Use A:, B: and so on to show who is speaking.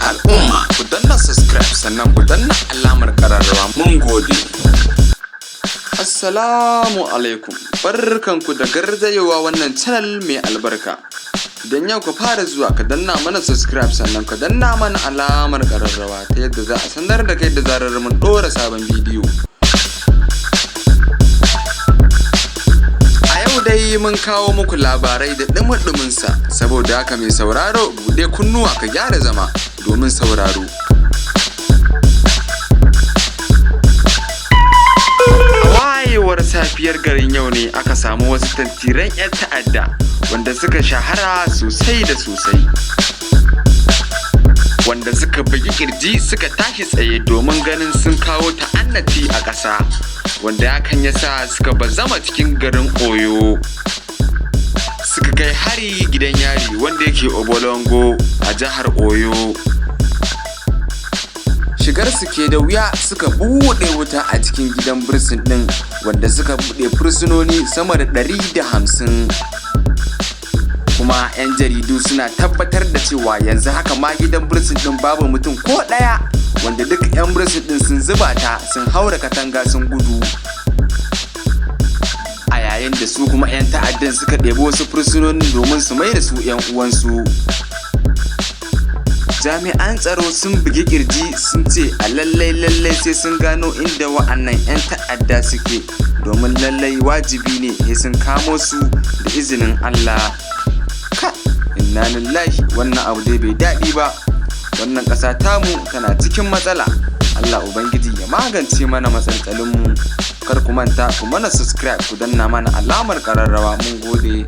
A: al'umma ku danna subscribe sannan ku danna alamar kararrawa mun gode. Assalamu alaikum, barkanku da garzayewa wannan channel mai albarka. Idan yau ka fara zuwa ka danna mana subscribe sannan ka danna mana alamar kararrawa ta yadda za a sanar da kai da zarar mun ɗora sabon bidiyo. A yau dai mun kawo muku labarai da ɗumuɗumin sa, saboda haka mai sauraro buɗe kunnuwa ka gyara zama domin sauraro. Wayewar safiyar garin yau ne aka samu wasu tantiran 'yan ta'adda wanda suka shahara sosai da sosai, wanda suka bugi kirji suka tashi tsaye domin ganin sun kawo ta'annati a ƙasa, wanda hakan ya sa suka bazama cikin garin Oyo, suka kai hari gidan yari wanda yake Obolongo a jihar Oyo. Shigar su ke da wuya suka buɗe wuta a cikin gidan bursin ɗin, wanda suka buɗe fursunoni sama da 150. Kuma 'yan jaridu suna tabbatar da cewa yanzu haka ma gidan bursin ɗin babu mutum ko ɗaya, wanda duk 'yan bursin ɗin sun zuba ta sun haura katanga sun gudu. A yayin da su kuma 'yan ta'addan suka ɗebi wasu fursunonin domin su mai da su 'yan uwansu. Jami'an tsaro sun bugi kirji sun ce a lallai sai sun gano inda wa'annan 'yan ta'adda suke, domin lallai wajibi ne sai sun kamo su da izinin Allah. Ka inna lillahi, wannan abu dai bai daɗi ba. Wannan ƙasa tamu tana cikin matsala. Allah Ubangiji ya magance mana matsaltsalinmu. Kar ku manta ku mana subscribe ku danna mana alamar ƙararrawa mun gode.